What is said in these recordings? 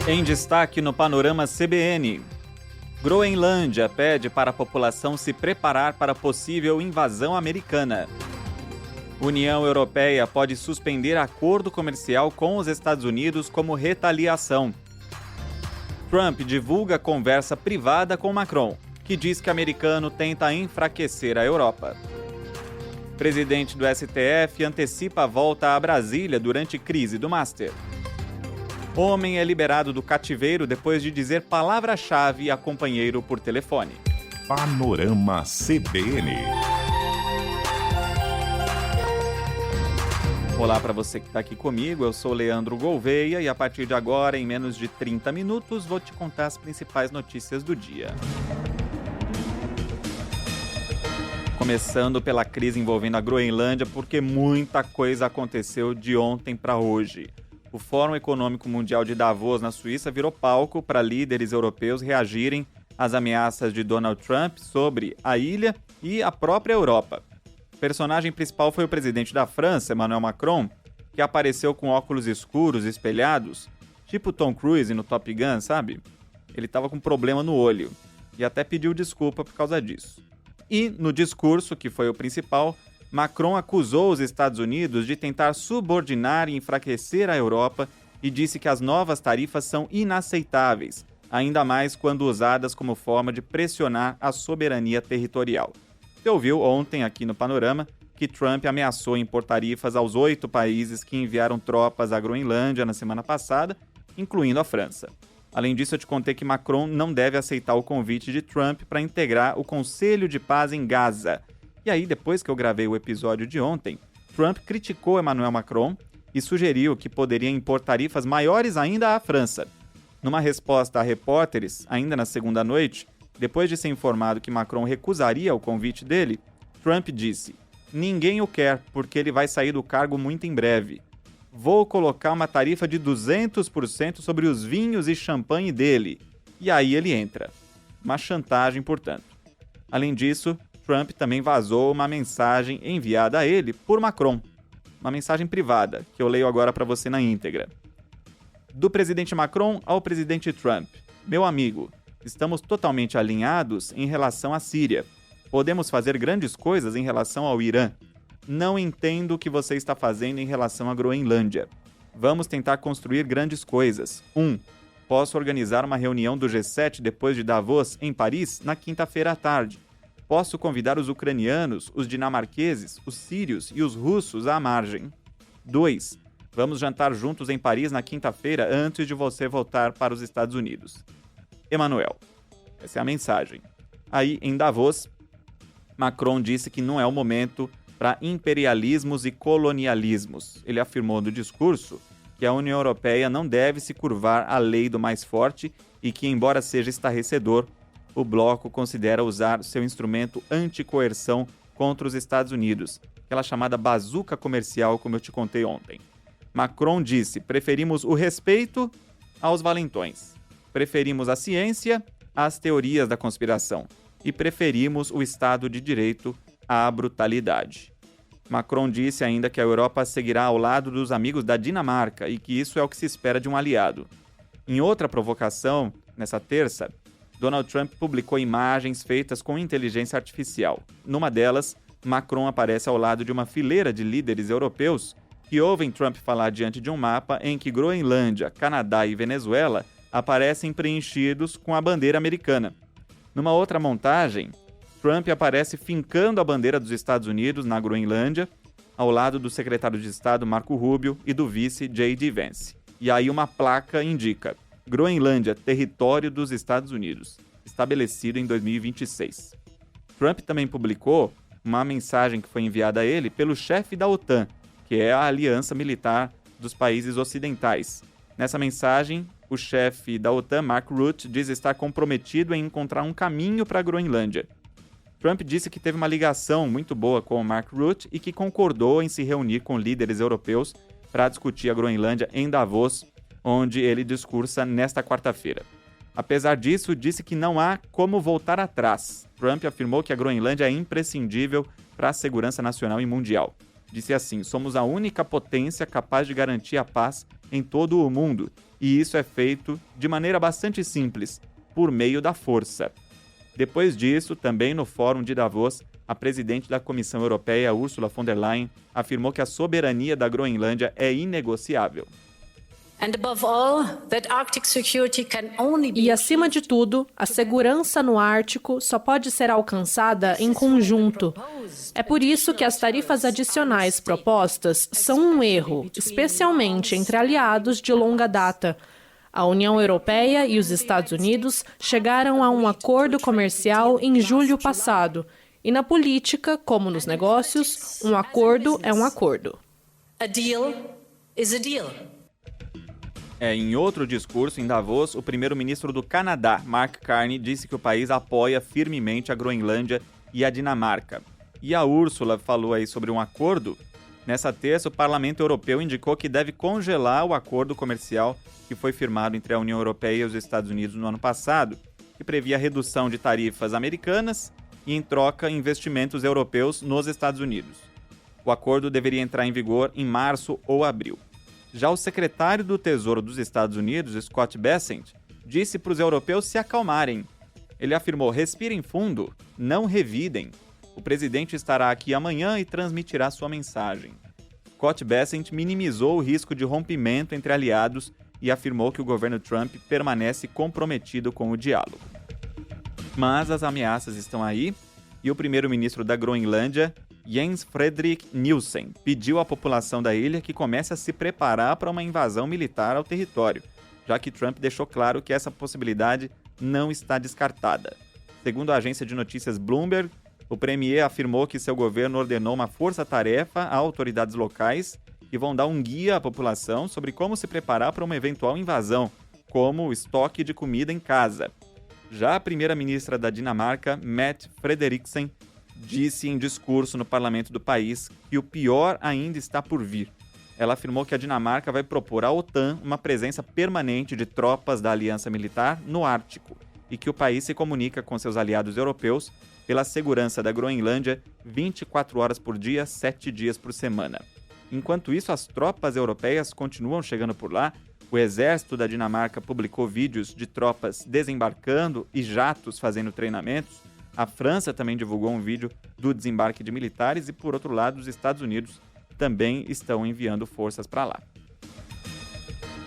Em destaque no Panorama CBN, Groenlândia pede para a população se preparar para possível invasão americana. União Europeia pode suspender acordo comercial com os Estados Unidos como retaliação. Trump divulga conversa privada com Macron, que diz que americano tenta enfraquecer a Europa. Presidente do STF antecipa a volta a Brasília durante crise do Master. Homem é liberado do cativeiro depois de dizer palavra-chave a companheiro por telefone. Panorama CBN. Olá para você que está aqui comigo, eu sou Leandro Gouveia e a partir de agora, em menos de 30 minutos, vou te contar as principais notícias do dia. Começando pela crise envolvendo a Groenlândia, porque muita coisa aconteceu de ontem para hoje. O Fórum Econômico Mundial de Davos, na Suíça, virou palco para líderes europeus reagirem às ameaças de Donald Trump sobre a ilha e a própria Europa. O personagem principal foi o presidente da França, Emmanuel Macron, que apareceu com óculos escuros espelhados, tipo Tom Cruise no Top Gun, sabe? Ele estava com problema no olho e até pediu desculpa por causa disso. E, no discurso, que foi o principal, Macron acusou os Estados Unidos de tentar subordinar e enfraquecer a Europa e disse que as novas tarifas são inaceitáveis, ainda mais quando usadas como forma de pressionar a soberania territorial. Você ouviu ontem aqui no Panorama que Trump ameaçou impor tarifas aos 8 países que enviaram tropas à Groenlândia na semana passada, incluindo a França. Além disso, eu te contei que Macron não deve aceitar o convite de Trump para integrar o Conselho de Paz em Gaza. E aí, depois que eu gravei o episódio de ontem, Trump criticou Emmanuel Macron e sugeriu que poderia impor tarifas maiores ainda à França. Numa resposta a repórteres, ainda na segunda noite, depois de ser informado que Macron recusaria o convite dele, Trump disse: "Ninguém o quer, porque ele vai sair do cargo muito em breve. Vou colocar uma tarifa de 200% sobre os vinhos e champanhe dele." E aí ele entra. Uma chantagem, portanto. Além disso, Trump também vazou uma mensagem enviada a ele por Macron. Uma mensagem privada, que eu leio agora para você na íntegra. Do presidente Macron ao presidente Trump. Meu amigo, estamos totalmente alinhados em relação à Síria. Podemos fazer grandes coisas em relação ao Irã. Não entendo o que você está fazendo em relação à Groenlândia. Vamos tentar construir grandes coisas. 1. Posso organizar uma reunião do G7 depois de Davos, em Paris, na quinta-feira à tarde. Posso convidar os ucranianos, os dinamarqueses, os sírios e os russos à margem. 2. Vamos jantar juntos em Paris na quinta-feira antes de você voltar para os Estados Unidos. Emmanuel. Essa é a mensagem. Aí, em Davos, Macron disse que não é o momento para imperialismos e colonialismos. Ele afirmou no discurso que a União Europeia não deve se curvar à lei do mais forte e que, embora seja estarrecedor, o bloco considera usar seu instrumento anticoerção contra os Estados Unidos, aquela chamada bazuca comercial, como eu te contei ontem. Macron disse: preferimos o respeito aos valentões, preferimos a ciência às teorias da conspiração e preferimos o Estado de Direito à brutalidade. Macron disse ainda que a Europa seguirá ao lado dos amigos da Dinamarca e que isso é o que se espera de um aliado. Em outra provocação, nessa terça, Donald Trump publicou imagens feitas com inteligência artificial. Numa delas, Macron aparece ao lado de uma fileira de líderes europeus que ouvem Trump falar diante de um mapa em que Groenlândia, Canadá e Venezuela aparecem preenchidos com a bandeira americana. Numa outra montagem, Trump aparece fincando a bandeira dos Estados Unidos na Groenlândia, ao lado do secretário de Estado Marco Rubio e do vice J.D. Vance. E aí uma placa indica: Groenlândia, território dos Estados Unidos, estabelecido em 2026. Trump também publicou uma mensagem que foi enviada a ele pelo chefe da OTAN, que é a aliança militar dos países ocidentais. Nessa mensagem, o chefe da OTAN, Mark Rutte, diz estar comprometido em encontrar um caminho para a Groenlândia. Trump disse que teve uma ligação muito boa com o Mark Rutte e que concordou em se reunir com líderes europeus para discutir a Groenlândia em Davos, onde ele discursa nesta quarta-feira. Apesar disso, disse que não há como voltar atrás. Trump afirmou que a Groenlândia é imprescindível para a segurança nacional e mundial. Disse assim: somos a única potência capaz de garantir a paz em todo o mundo, e isso é feito de maneira bastante simples, por meio da força. Depois disso, também no Fórum de Davos, a presidente da Comissão Europeia, Ursula von der Leyen, afirmou que a soberania da Groenlândia é inegociável. E, acima de tudo, a segurança no Ártico só pode ser alcançada em conjunto. É por isso que as tarifas adicionais propostas são um erro, especialmente entre aliados de longa data. A União Europeia e os Estados Unidos chegaram a um acordo comercial em julho passado. E na política, como nos negócios, um acordo é um acordo. A deal is a deal. Em outro discurso em Davos, o primeiro-ministro do Canadá, Mark Carney, disse que o país apoia firmemente a Groenlândia e a Dinamarca. E a Úrsula falou aí sobre um acordo. Nessa terça, o Parlamento Europeu indicou que deve congelar o acordo comercial que foi firmado entre a União Europeia e os Estados Unidos no ano passado, que previa a redução de tarifas americanas e, em troca, investimentos europeus nos Estados Unidos. O acordo deveria entrar em vigor em março ou abril. Já o secretário do Tesouro dos Estados Unidos, Scott Bessent, disse para os europeus se acalmarem. Ele afirmou: respirem fundo, não revidem. O presidente estará aqui amanhã e transmitirá sua mensagem. Scott Bessent minimizou o risco de rompimento entre aliados e afirmou que o governo Trump permanece comprometido com o diálogo. Mas as ameaças estão aí e o primeiro-ministro da Groenlândia, Jens Frederik Nielsen, pediu à população da ilha que comece a se preparar para uma invasão militar ao território, já que Trump deixou claro que essa possibilidade não está descartada. Segundo a agência de notícias Bloomberg, o premier afirmou que seu governo ordenou uma força-tarefa a autoridades locais que vão dar um guia à população sobre como se preparar para uma eventual invasão, como o estoque de comida em casa. Já a primeira-ministra da Dinamarca, Mette Frederiksen, disse em discurso no parlamento do país que o pior ainda está por vir. Ela afirmou que a Dinamarca vai propor à OTAN uma presença permanente de tropas da aliança militar no Ártico e que o país se comunica com seus aliados europeus pela segurança da Groenlândia 24 horas por dia, 7 dias por semana. Enquanto isso, as tropas europeias continuam chegando por lá. O exército da Dinamarca publicou vídeos de tropas desembarcando e jatos fazendo treinamentos. A França também divulgou um vídeo do desembarque de militares e, por outro lado, os Estados Unidos também estão enviando forças para lá.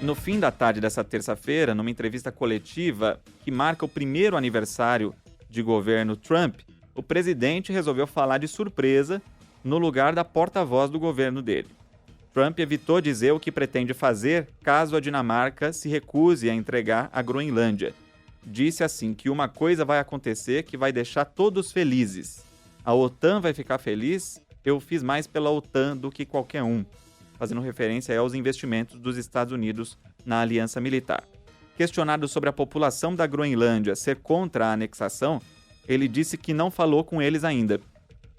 No fim da tarde dessa terça-feira, numa entrevista coletiva que marca o primeiro aniversário de governo Trump, o presidente resolveu falar de surpresa no lugar da porta-voz do governo dele. Trump evitou dizer o que pretende fazer caso a Dinamarca se recuse a entregar a Groenlândia. Disse assim que uma coisa vai acontecer que vai deixar todos felizes. A OTAN vai ficar feliz? Eu fiz mais pela OTAN do que qualquer um, fazendo referência aos investimentos dos Estados Unidos na aliança militar. Questionado sobre a população da Groenlândia ser contra a anexação, ele disse que não falou com eles ainda.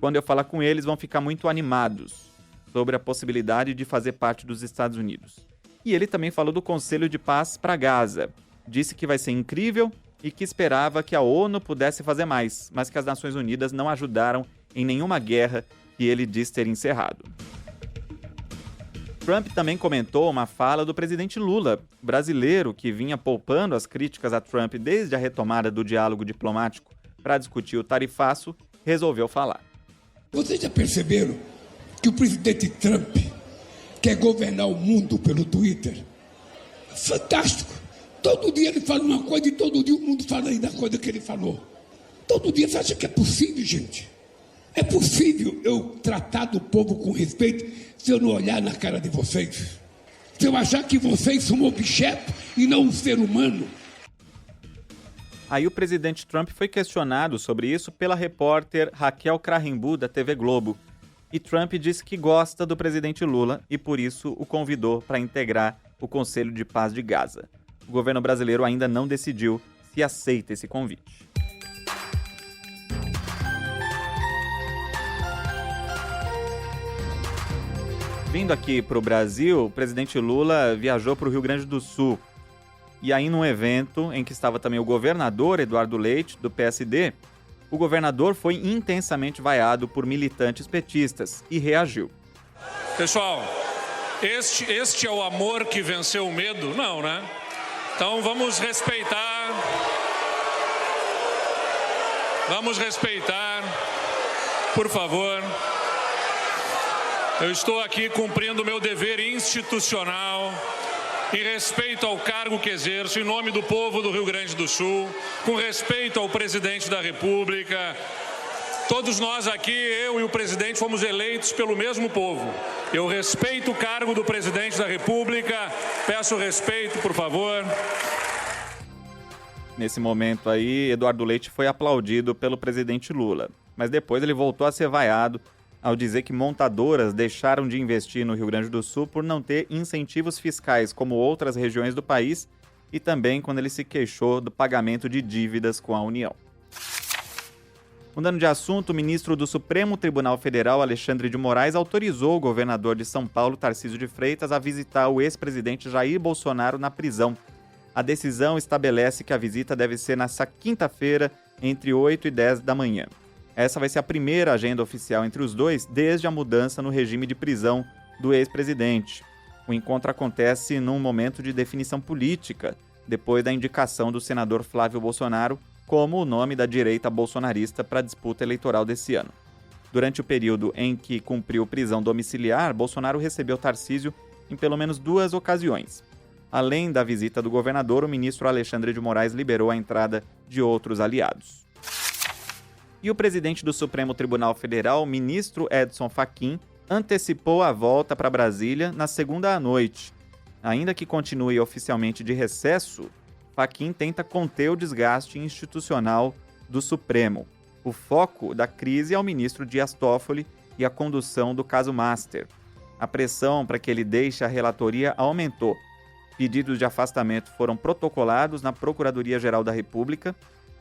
Quando eu falar com eles, vão ficar muito animados sobre a possibilidade de fazer parte dos Estados Unidos. E ele também falou do Conselho de Paz para Gaza. Disse que vai ser incrível e que esperava que a ONU pudesse fazer mais, mas que as Nações Unidas não ajudaram em nenhuma guerra que ele diz ter encerrado. Trump também comentou uma fala do presidente Lula, brasileiro que vinha poupando as críticas a Trump desde a retomada do diálogo diplomático para discutir o tarifaço, resolveu falar. Vocês já perceberam que o presidente Trump quer governar o mundo pelo Twitter? Fantástico! Todo dia ele fala uma coisa e todo dia o mundo fala aí da coisa que ele falou. Todo dia você acha que é possível, gente? É possível eu tratar do povo com respeito se eu não olhar na cara de vocês? Se eu achar que vocês são um objeto e não um ser humano? Aí o presidente Trump foi questionado sobre isso pela repórter Raquel Krahenbu, da TV Globo. E Trump disse que gosta do presidente Lula e por isso o convidou para integrar o Conselho de Paz de Gaza. O governo brasileiro ainda não decidiu se aceita esse convite. Vindo aqui para o Brasil, o presidente Lula viajou para o Rio Grande do Sul. E aí, num evento em que estava também o governador Eduardo Leite, do PSD, o governador foi intensamente vaiado por militantes petistas e reagiu. Pessoal, este é o amor que venceu o medo? Não, né? Então vamos respeitar. Por favor. Eu estou aqui cumprindo o meu dever institucional, em respeito ao cargo que exerço, em nome do povo do Rio Grande do Sul, com respeito ao presidente da República. Todos nós aqui, eu e o presidente, fomos eleitos pelo mesmo povo. Eu respeito o cargo do presidente da República. Peço respeito, por favor. Nesse momento aí, Eduardo Leite foi aplaudido pelo presidente Lula. Mas depois ele voltou a ser vaiado ao dizer que montadoras deixaram de investir no Rio Grande do Sul por não ter incentivos fiscais como outras regiões do país e também quando ele se queixou do pagamento de dívidas com a União. Mudando de assunto, o ministro do Supremo Tribunal Federal, Alexandre de Moraes, autorizou o governador de São Paulo, Tarcísio de Freitas, a visitar o ex-presidente Jair Bolsonaro na prisão. A decisão estabelece que a visita deve ser nesta quinta-feira, entre 8 e 10 da manhã. Essa vai ser a primeira agenda oficial entre os dois desde a mudança no regime de prisão do ex-presidente. O encontro acontece num momento de definição política, depois da indicação do senador Flávio Bolsonaro como o nome da direita bolsonarista para a disputa eleitoral desse ano. Durante o período em que cumpriu prisão domiciliar, Bolsonaro recebeu Tarcísio em pelo menos 2 ocasiões. Além da visita do governador, o ministro Alexandre de Moraes liberou a entrada de outros aliados. E o presidente do Supremo Tribunal Federal, ministro Edson Fachin, antecipou a volta para Brasília na segunda à noite. Ainda que continue oficialmente de recesso, Fachin tenta conter o desgaste institucional do Supremo. O foco da crise é o ministro Dias Toffoli e a condução do caso Master. A pressão para que ele deixe a relatoria aumentou. Pedidos de afastamento foram protocolados na Procuradoria-Geral da República.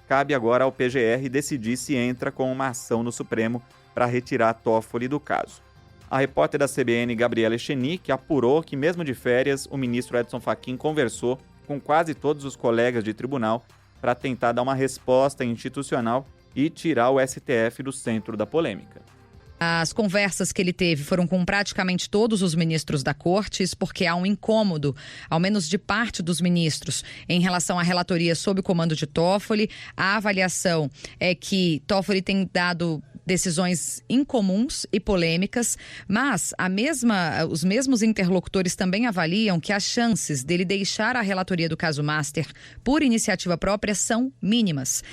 Cabe agora ao PGR decidir se entra com uma ação no Supremo para retirar Toffoli do caso. A repórter da CBN, Gabriela Echenique, apurou que, mesmo de férias, o ministro Edson Fachin conversou com quase todos os colegas de tribunal para tentar dar uma resposta institucional e tirar o STF do centro da polêmica. As conversas que ele teve foram com praticamente todos os ministros da corte, isso porque há um incômodo, ao menos de parte dos ministros, em relação à relatoria sob o comando de Toffoli. A avaliação é que Toffoli tem dado decisões incomuns e polêmicas, mas os mesmos interlocutores também avaliam que as chances dele deixar a relatoria do caso Master por iniciativa própria são mínimas.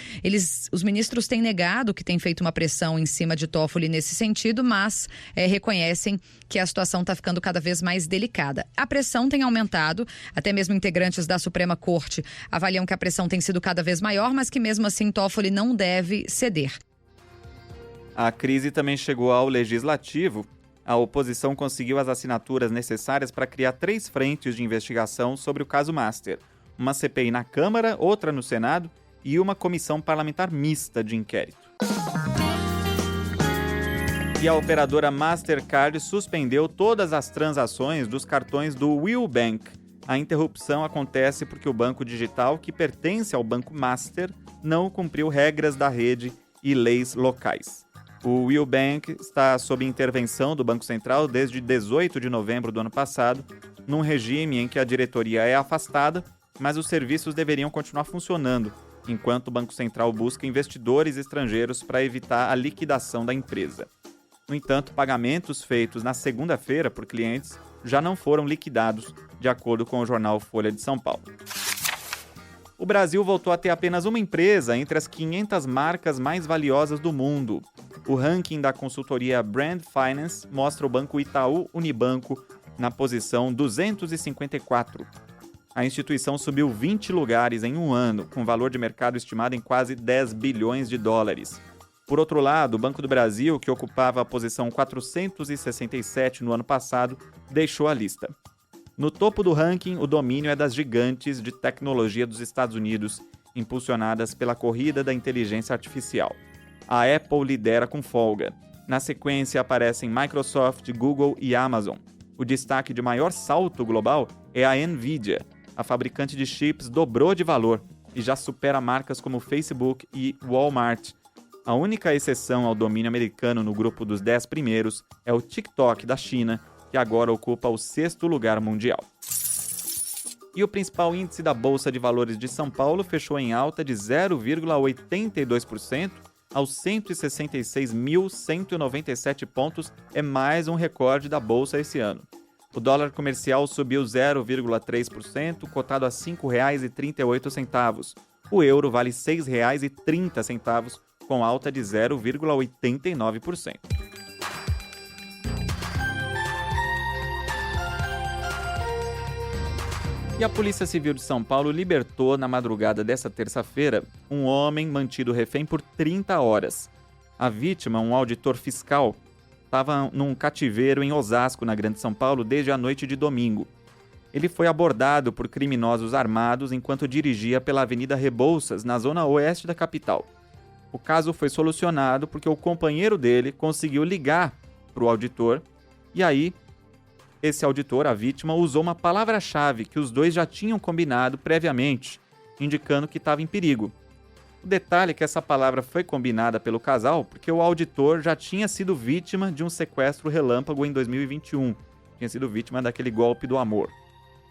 Os ministros têm negado que tem feito uma pressão em cima de Toffoli nesse sentido, mas reconhecem que a situação está ficando cada vez mais delicada. A pressão tem aumentado, até mesmo integrantes da Suprema Corte avaliam que a pressão tem sido cada vez maior, mas que mesmo assim Toffoli não deve ceder. A crise também chegou ao Legislativo. A oposição conseguiu as assinaturas necessárias para criar 3 frentes de investigação sobre o caso Master. Uma CPI na Câmara, outra no Senado e uma comissão parlamentar mista de inquérito. E a operadora Mastercard suspendeu todas as transações dos cartões do Will Bank. A interrupção acontece porque o banco digital, que pertence ao Banco Master, não cumpriu regras da rede e leis locais. O Will Bank está sob intervenção do Banco Central desde 18 de novembro do ano passado, num regime em que a diretoria é afastada, mas os serviços deveriam continuar funcionando, enquanto o Banco Central busca investidores estrangeiros para evitar a liquidação da empresa. No entanto, pagamentos feitos na segunda-feira por clientes já não foram liquidados, de acordo com o jornal Folha de São Paulo. O Brasil voltou a ter apenas uma empresa entre as 500 marcas mais valiosas do mundo. O ranking da consultoria Brand Finance mostra o banco Itaú Unibanco na posição 254. A instituição subiu 20 lugares em um ano, com valor de mercado estimado em quase 10 bilhões de dólares. Por outro lado, o Banco do Brasil, que ocupava a posição 467 no ano passado, deixou a lista. No topo do ranking, o domínio é das gigantes de tecnologia dos Estados Unidos, impulsionadas pela corrida da inteligência artificial. A Apple lidera com folga. Na sequência aparecem Microsoft, Google e Amazon. O destaque de maior salto global é a Nvidia. A fabricante de chips dobrou de valor e já supera marcas como Facebook e Walmart. A única exceção ao domínio americano no grupo dos 10 primeiros é o TikTok da China, que agora ocupa o 6º lugar mundial. E o principal índice da Bolsa de Valores de São Paulo fechou em alta de 0,82% aos 166.197 pontos, é mais um recorde da Bolsa esse ano. O dólar comercial subiu 0,3%, cotado a R$ 5,38. O euro vale R$ 6,30, com alta de 0,89%. E a Polícia Civil de São Paulo libertou na madrugada dessa terça-feira um homem mantido refém por 30 horas. A vítima, um auditor fiscal, estava num cativeiro em Osasco, na Grande São Paulo, desde a noite de domingo. Ele foi abordado por criminosos armados enquanto dirigia pela Avenida Rebouças, na zona oeste da capital. O caso foi solucionado porque o companheiro dele conseguiu ligar para o auditor e aí esse auditor, a vítima, usou uma palavra-chave que os dois já tinham combinado previamente, indicando que estava em perigo. O detalhe é que essa palavra foi combinada pelo casal porque o auditor já tinha sido vítima de um sequestro relâmpago em 2021. Tinha sido vítima daquele golpe do amor.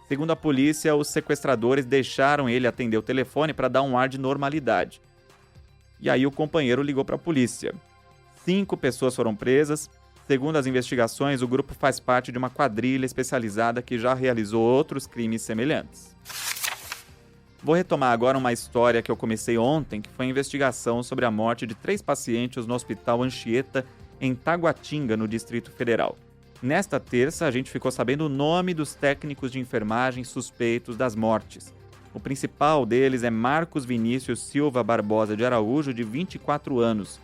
Segundo a polícia, os sequestradores deixaram ele atender o telefone para dar um ar de normalidade. E aí o companheiro ligou para a polícia. 5 pessoas foram presas. Segundo as investigações, o grupo faz parte de uma quadrilha especializada que já realizou outros crimes semelhantes. Vou retomar agora uma história que eu comecei ontem, que foi a investigação sobre a morte de 3 pacientes no Hospital Anchieta, em Taguatinga, no Distrito Federal. Nesta terça, a gente ficou sabendo o nome dos técnicos de enfermagem suspeitos das mortes. O principal deles é Marcos Vinícius Silva Barbosa de Araújo, de 24 anos.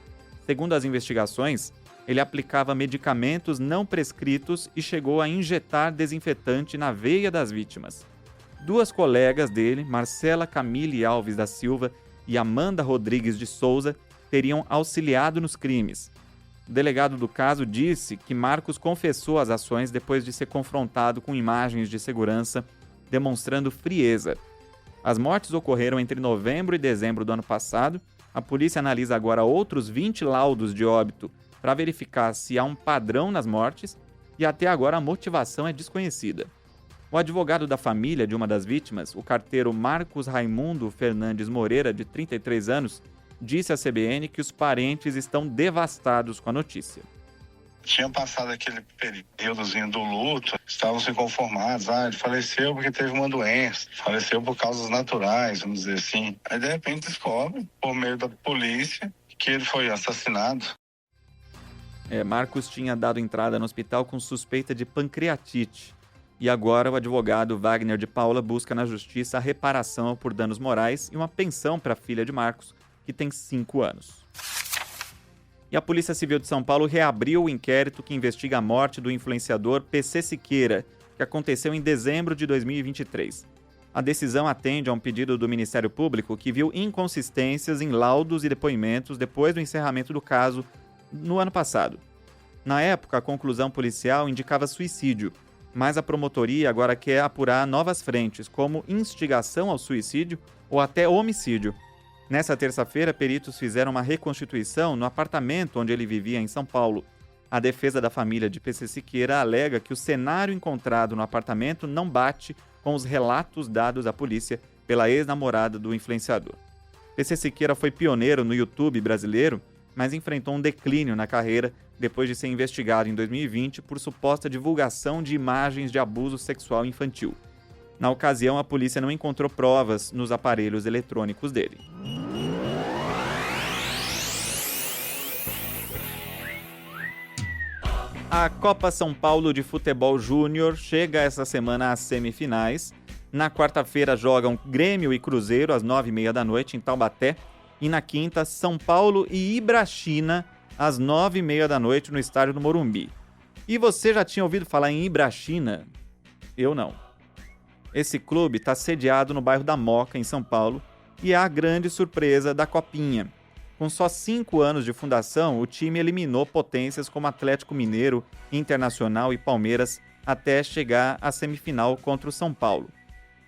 Segundo as investigações, ele aplicava medicamentos não prescritos e chegou a injetar desinfetante na veia das vítimas. 2 colegas dele, Marcela Camille Alves da Silva e Amanda Rodrigues de Souza, teriam auxiliado nos crimes. O delegado do caso disse que Marcos confessou as ações depois de ser confrontado com imagens de segurança, demonstrando frieza. As mortes ocorreram entre novembro e dezembro do ano passado. A polícia analisa agora outros 20 laudos de óbito para verificar se há um padrão nas mortes e até agora a motivação é desconhecida. O advogado da família de uma das vítimas, o carteiro Marcos Raimundo Fernandes Moreira, de 33 anos, disse à CBN que os parentes estão devastados com a notícia. Tinha passado aquele períodozinho do luto, estavam se conformados, ele faleceu porque teve uma doença, faleceu por causas naturais, vamos dizer assim. Aí de repente descobre, por meio da polícia, que ele foi assassinado. Marcos tinha dado entrada no hospital com suspeita de pancreatite. E agora o advogado Wagner de Paula busca na justiça a reparação por danos morais e uma pensão para a filha de Marcos, que tem 5 anos. E a Polícia Civil de São Paulo reabriu o inquérito que investiga a morte do influenciador PC Siqueira, que aconteceu em dezembro de 2023. A decisão atende a um pedido do Ministério Público que viu inconsistências em laudos e depoimentos depois do encerramento do caso no ano passado. Na época, a conclusão policial indicava suicídio, mas a promotoria agora quer apurar novas frentes, como instigação ao suicídio ou até homicídio. Nessa terça-feira, peritos fizeram uma reconstituição no apartamento onde ele vivia em São Paulo. A defesa da família de PC Siqueira alega que o cenário encontrado no apartamento não bate com os relatos dados à polícia pela ex-namorada do influenciador. PC Siqueira foi pioneiro no YouTube brasileiro, mas enfrentou um declínio na carreira depois de ser investigado em 2020 por suposta divulgação de imagens de abuso sexual infantil. Na ocasião, a polícia não encontrou provas nos aparelhos eletrônicos dele. A Copa São Paulo de Futebol Júnior chega essa semana às semifinais. Na quarta-feira jogam Grêmio e Cruzeiro às 9h30 da noite em Taubaté. E na quinta, São Paulo e Ibrachina às 9h30 da noite no estádio do Morumbi. E você já tinha ouvido falar em Ibrachina? Eu não. Esse clube está sediado no bairro da Moca, em São Paulo, e é a grande surpresa da Copinha. Com só 5 anos de fundação, o time eliminou potências como Atlético Mineiro, Internacional e Palmeiras até chegar à semifinal contra o São Paulo.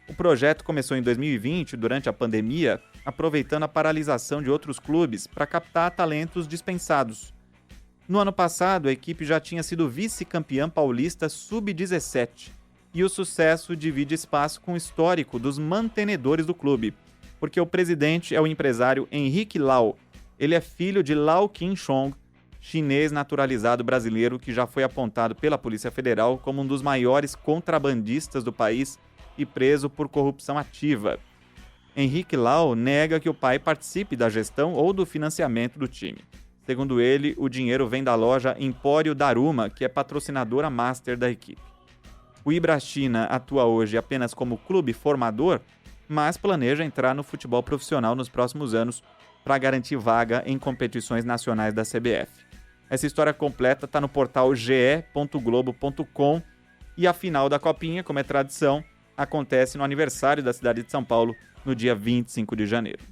O projeto começou em 2020, durante a pandemia, aproveitando a paralisação de outros clubes para captar talentos dispensados. No ano passado, a equipe já tinha sido vice-campeã paulista sub-17. E o sucesso divide espaço com o histórico dos mantenedores do clube, porque o presidente é o empresário Henrique Lau. Ele é filho de Lau Qin-chong, chinês naturalizado brasileiro que já foi apontado pela Polícia Federal como um dos maiores contrabandistas do país e preso por corrupção ativa. Henrique Lau nega que o pai participe da gestão ou do financiamento do time. Segundo ele, o dinheiro vem da loja Empório Daruma, que é patrocinadora master da equipe. O Ibrachina atua hoje apenas como clube formador, mas planeja entrar no futebol profissional nos próximos anos para garantir vaga em competições nacionais da CBF. Essa história completa está no portal ge.globo.com e a final da Copinha, como é tradição, acontece no aniversário da cidade de São Paulo, no dia 25 de janeiro.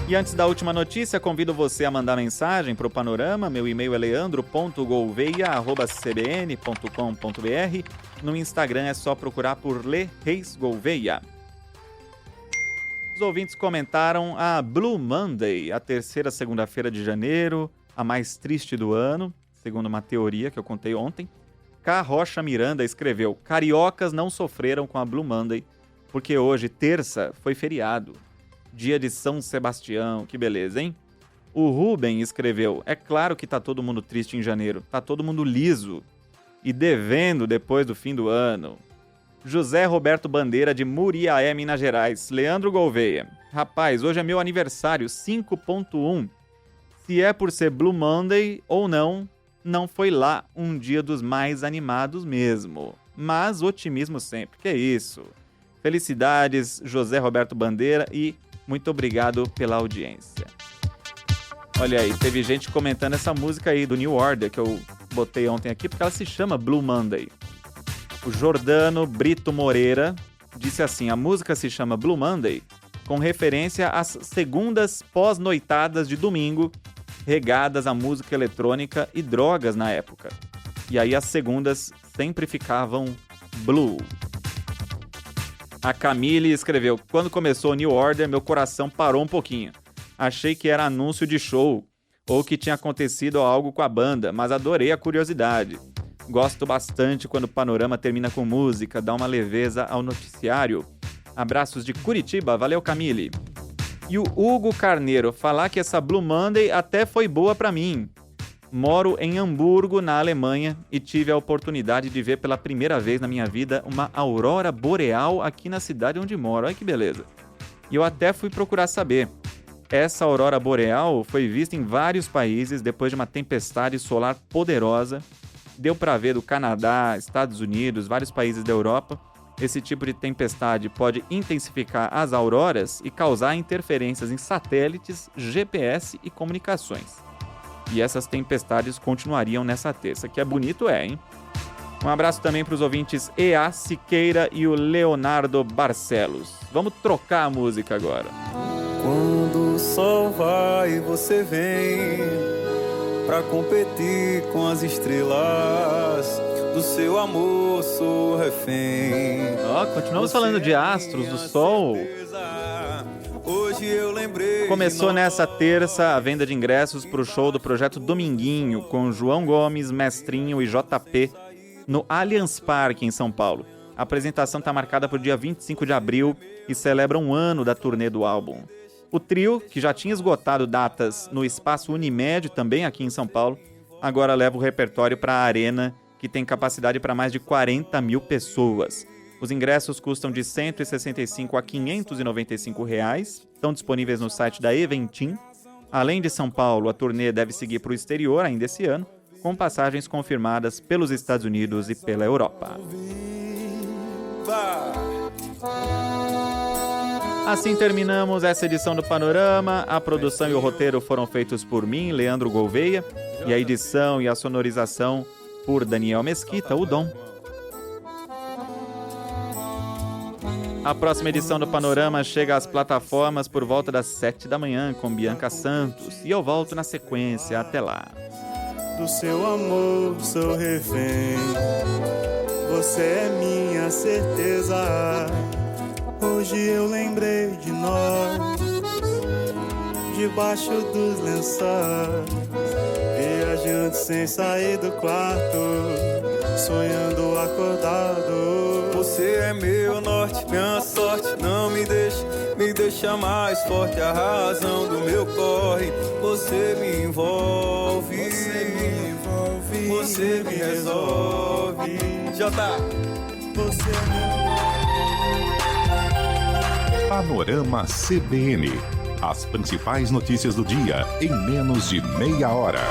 E antes da última notícia, convido você a mandar mensagem para o Panorama. Meu e-mail é leandro.gouveia@cbn.com.br. No Instagram é só procurar por Le Reis Gouveia. Os ouvintes comentaram a Blue Monday, a terceira segunda-feira de janeiro, a mais triste do ano, segundo uma teoria que eu contei ontem. K. Rocha Miranda escreveu: cariocas não sofreram com a Blue Monday, porque hoje, terça, foi feriado. Dia de São Sebastião, que beleza, hein? O Ruben escreveu: é claro que tá todo mundo triste em janeiro, tá todo mundo liso e devendo depois do fim do ano. José Roberto Bandeira, de Muriaé, Minas Gerais. Leandro Gouveia: rapaz, hoje é meu aniversário, 5.1. Se é por ser Blue Monday ou não, não foi lá um dia dos mais animados mesmo. Mas otimismo sempre, que isso. Felicidades, José Roberto Bandeira, e muito obrigado pela audiência. Olha aí, teve gente comentando essa música aí do New Order, que eu botei ontem aqui, porque ela se chama Blue Monday. O Jordano Brito Moreira disse assim: a música se chama Blue Monday com referência às segundas pós-noitadas de domingo, regadas a música eletrônica e drogas na época. E aí as segundas sempre ficavam blue. A Camille escreveu: quando começou o New Order, meu coração parou um pouquinho. Achei que era anúncio de show, ou que tinha acontecido algo com a banda, mas adorei a curiosidade. Gosto bastante quando o Panorama termina com música, dá uma leveza ao noticiário. Abraços de Curitiba, valeu Camille. E o Hugo Carneiro: falar que essa Blue Monday até foi boa pra mim. Moro em Hamburgo, na Alemanha, e tive a oportunidade de ver pela primeira vez na minha vida uma aurora boreal aqui na cidade onde moro. Olha que beleza. E eu até fui procurar saber. Essa aurora boreal foi vista em vários países depois de uma tempestade solar poderosa. Deu para ver do Canadá, Estados Unidos, vários países da Europa. Esse tipo de tempestade pode intensificar as auroras e causar interferências em satélites, GPS e comunicações. E essas tempestades continuariam nessa terça, que é bonito, hein? Um abraço também para os ouvintes E.A. Siqueira e o Leonardo Barcelos. Vamos trocar a música agora. Quando o sol vai, você vem pra competir com as estrelas. Do seu amor sou refém. Continuamos falando de astros, do sol. Hoje eu lembrei. Começou nessa terça a venda de ingressos para o show do Projeto Dominguinho, com João Gomes, Mestrinho e JP, no Allianz Parque, em São Paulo. A apresentação está marcada para o dia 25 de abril e celebra um ano da turnê do álbum. O trio, que já tinha esgotado datas no Espaço Unimed, também aqui em São Paulo, agora leva o repertório para a Arena, que tem capacidade para mais de 40 mil pessoas. Os ingressos custam de R$ 165 a R$ 595 reais, estão disponíveis no site da Eventim. Além de São Paulo, a turnê deve seguir para o exterior ainda esse ano, com passagens confirmadas pelos Estados Unidos e pela Europa. Assim terminamos essa edição do Panorama. A produção e o roteiro foram feitos por mim, Leandro Gouveia, e a edição e a sonorização por Daniel Mesquita, o Dom. A próxima edição do Panorama chega às plataformas por volta das 7 da manhã com Bianca Santos. E eu volto na sequência. Até lá. Do seu amor sou refém. Você é minha certeza. Hoje eu lembrei de nós, debaixo dos lençóis, viajando sem sair do quarto, sonhando acordado. Você é meu norte, minha sorte, não me deixa mais forte, a razão do meu corre. Você me envolve, você me resolve. Jota, você Panorama CBN. As principais notícias do dia em menos de meia hora.